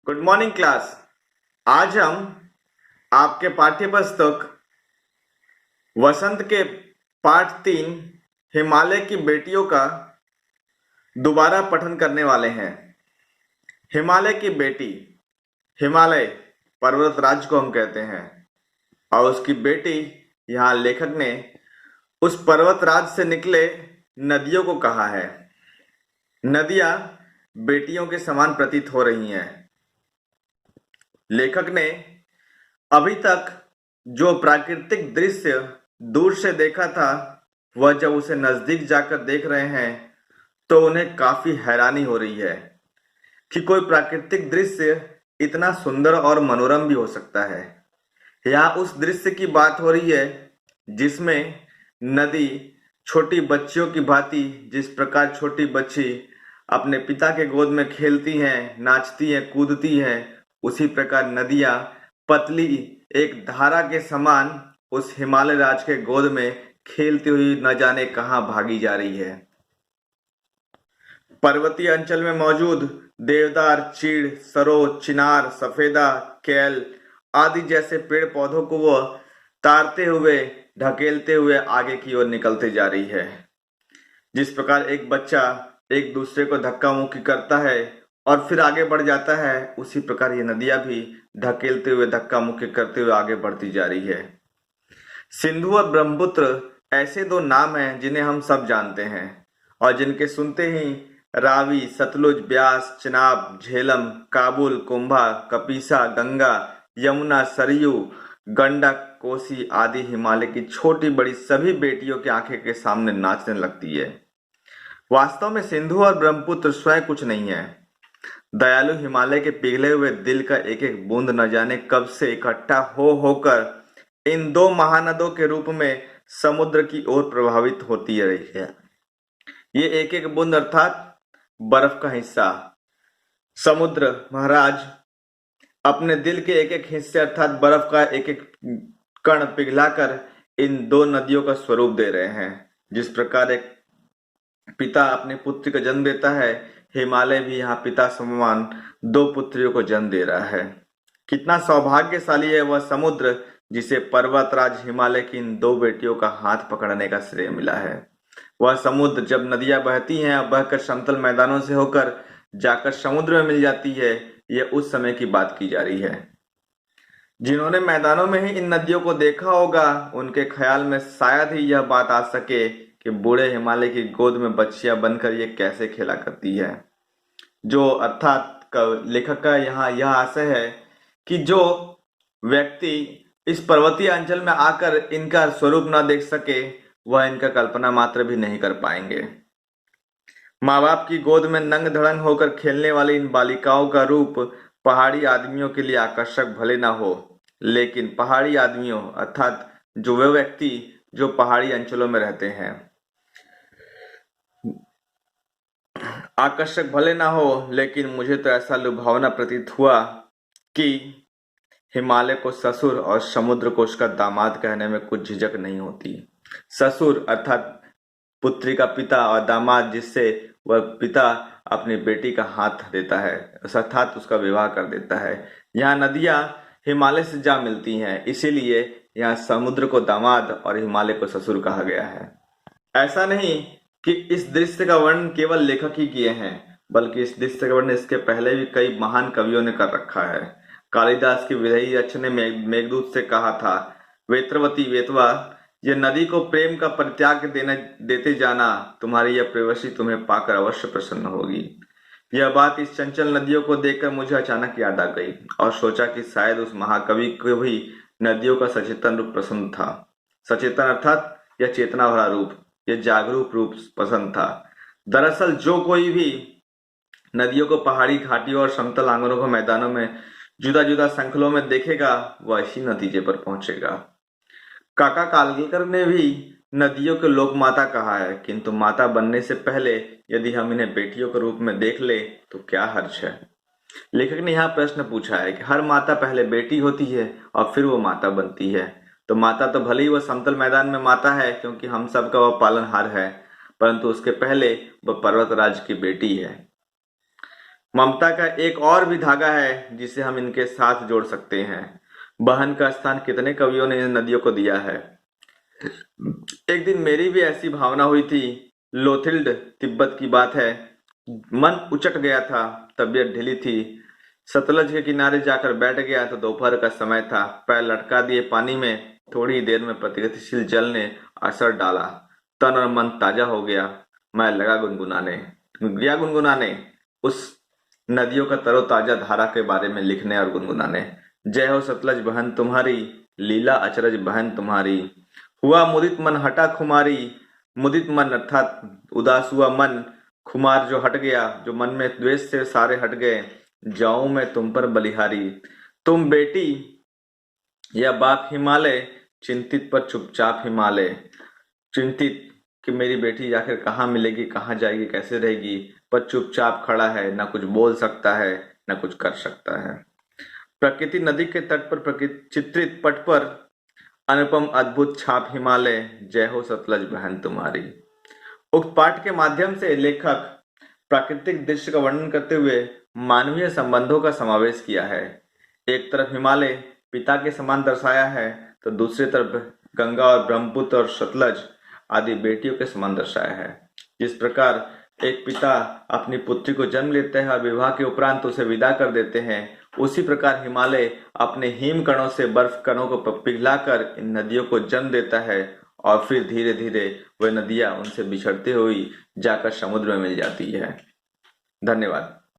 Good morning class. आज हम आपके पाठ्य पुस्तक वसंत के पाठ 3 हिमालय की बेटियों का दोबारा पठन करने वाले हैं। हिमालय की बेटी, हिमालय पर्वत राज को हम कहते हैं और उसकी बेटी, यहाँ लेखक ने उस पर्वत राज से निकले नदियों को कहा है। नदियां बेटियों के समान प्रतीत हो रही हैं। लेखक ने अभी तक जो प्राकृतिक दृश्य दूर से देखा था, वह जब उसे नजदीक जाकर देख रहे हैं तो उन्हें काफी हैरानी हो रही है कि कोई प्राकृतिक दृश्य इतना सुंदर और मनोरम भी हो सकता है। यहाँ उस दृश्य की बात हो रही है जिसमें नदी छोटी बच्चियों की भांति, जिस प्रकार छोटी बच्ची अपने पिता के गोद में खेलती हैं, नाचती हैं, कूदती हैं, उसी प्रकार नदियां पतली एक धारा के समान उस हिमालय राज के गोद में खेलती हुई न जाने कहां भागी जा रही है। पर्वतीय अंचल में मौजूद देवदार, चीड़, सरो, चिनार, सफेदा, केल आदि जैसे पेड़ पौधों को वह तारते हुए, ढकेलते हुए आगे की ओर निकलते जा रही है। जिस प्रकार एक बच्चा एक दूसरे को धक्का मुक्की करता है और फिर आगे बढ़ जाता है, उसी प्रकार ये नदियां भी ढकेलते हुए, धक्का मुक्की करते हुए आगे बढ़ती जा रही है। सिंधु और ब्रह्मपुत्र ऐसे दो नाम हैं जिन्हें हम सब जानते हैं और जिनके सुनते ही रावी, सतलुज, ब्यास, चिनाब, झेलम, काबुल, कुंभा, कपीसा, गंगा, यमुना, सरयू, गंडक, कोसी आदि हिमालय की छोटी बड़ी सभी बेटियों की आंखें के सामने नाचने लगती है। वास्तव में सिंधु और ब्रह्मपुत्र स्वयं कुछ नहीं है। दयालु हिमालय के पिघले हुए दिल का एक एक बूंद न जाने कब से इकट्ठा हो होकर इन दो महानदों के रूप में समुद्र की ओर प्रभावित होती रही है। ये एक एक बूंद अर्थात बर्फ का हिस्सा समुद्र महाराज अपने दिल के एक एक हिस्से अर्थात बर्फ का एक एक कण पिघलाकर इन दो नदियों का स्वरूप दे रहे हैं। जिस प्रकार एक पिता अपने पुत्र को जन्म देता है, हिमालय भी यहाँ पिता समान दो पुत्रियों को जन्म दे रहा है। कितना सौभाग्यशाली है वह समुद्र जिसे पर्वतराज हिमालय की इन दो बेटियों का हाथ पकड़ने का श्रेय मिला है। वह समुद्र जब नदियां बहती हैं, बहकर समतल मैदानों से होकर जाकर समुद्र में मिल जाती है, यह उस समय की बात की जा रही है। जिन्होंने मैदानों में ही इन नदियों को देखा होगा, उनके ख्याल में शायद ही यह बात आ सके कि बूढ़े हिमालय की गोद में बच्चियां बनकर ये कैसे खेला करती है। जो अर्थात लेखक का यहाँ यह आशय है कि जो व्यक्ति इस पर्वतीय अंचल में आकर इनका स्वरूप न देख सके, वह इनका कल्पना मात्र भी नहीं कर पाएंगे। माँ बाप की गोद में नंग धड़ंग होकर खेलने वाली इन बालिकाओं का रूप पहाड़ी आदमियों के लिए आकर्षक भले ना हो, लेकिन पहाड़ी आदमियों अर्थात जो वे व्यक्ति जो पहाड़ी अंचलों में रहते हैं, आकर्षक भले ना हो, लेकिन मुझे तो ऐसा लुभावना प्रतीत हुआ कि हिमालय को ससुर और समुद्र को उसका दामाद कहने में कुछ झिझक नहीं होती। ससुर अर्थात पुत्री का पिता और दामाद जिससे वह पिता अपनी बेटी का हाथ देता है अर्थात उसका विवाह कर देता है। यहाँ नदियां हिमालय से जा मिलती हैं, इसीलिए यहाँ समुद्र को दामाद और हिमालय को ससुर कहा गया है। ऐसा नहीं कि इस दृश्य का वर्णन केवल लेखक ही किए हैं, बल्कि इस दृश्य का वर्णन इसके पहले भी कई महान कवियों ने कर रखा है। कालिदास की विधेयी रचना ने मेघदूत से कहा था, वेत्रवती वेतवा, यह नदी को प्रेम का परित्याग देते जाना, तुम्हारी यह प्रेयसी तुम्हें पाकर अवश्य प्रसन्न होगी। यह बात इस चंचल नदियों को देखकर मुझे अचानक याद आ गई और सोचा कि शायद उस महाकवि को भी नदियों का सचेतन रूप पसंद था। सचेतन अर्थात यह चेतना भरा रूप, यह जागरूक रूप पसंद था। दरअसल जो कोई भी नदियों को पहाड़ी घाटियों और समतल आंगनों को मैदानों में जुदा जुदा संकुलों में देखेगा, वह इसी नतीजे पर पहुंचेगा। काका कालेलकर ने भी नदियों को लोक माता कहा है, किंतु माता बनने से पहले यदि हम इन्हें बेटियों के रूप में देख ले तो क्या हर्ज है। लेखक ने यहाँ प्रश्न पूछा है कि हर माता पहले बेटी होती है और फिर वो माता बनती है, तो माता तो भले ही वह समतल मैदान में माता है क्योंकि हम सबका वह पालनहार है, परंतु उसके पहले वह पर्वतराज की बेटी है। ममता का एक और भी धागा है जिसे हम इनके साथ जोड़ सकते हैं। बहन का स्थान कितने कवियों ने इन नदियों को दिया है। एक दिन मेरी भी ऐसी भावना हुई थी। लोथिल्ड तिब्बत की बात है। मन उचट गया था, तबीयत ढीली थी। सतलज के किनारे जाकर बैठ गया तो दोपहर का समय था। पैर लटका दिए पानी में, थोड़ी देर में प्रगतिशील जल ने असर डाला। तन और मन ताजा हो गया। मैं लगा गुनगुनाने उस नदियों का तरोताजा धारा के बारे में लिखने और गुनगुनाने। जय हो सतलज बहन तुम्हारी, लीला अचरज बहन तुम्हारी। हुआ मुदित मन हटा खुमारी। मुदित मन अर्थात उदास हुआ मन, खुमार जो हट गया, जो मन में द्वेष से सारे हट गए। जाऊं मैं तुम पर बलिहारी। तुम बेटी या बाप हिमालय, चिंतित पर चुपचाप हिमालय। चिंतित कि मेरी बेटी आखिर कहाँ मिलेगी, कहाँ जाएगी, कैसे रहेगी, पर चुपचाप खड़ा है, ना कुछ बोल सकता है, ना कुछ कर सकता है। प्रकृति नदी के तट पर चित्रित पट पर अनुपम अद्भुत छाप हिमालय। जय हो सतलज बहन तुम्हारी। उक्त पाठ के माध्यम से लेखक प्राकृतिक दृश्य का वर्णन करते हुए मानवीय संबंधों का समावेश किया है। एक तरफ हिमालय पिता के समान दर्शाया है, तो दूसरी तरफ गंगा और ब्रह्मपुत्र और सतलज आदि बेटियों के समान दर्शाया है। जिस प्रकार एक पिता अपनी पुत्री को जन्म लेते हैं और विवाह के उपरांत उसे विदा कर देते हैं, उसी प्रकार हिमालय अपने हिम कणों से बर्फ कणों को पिघलाकर इन नदियों को जन्म देता है और फिर धीरे धीरे वह नदियां उनसे बिछड़ती हुई जाकर समुद्र में मिल जाती है। धन्यवाद।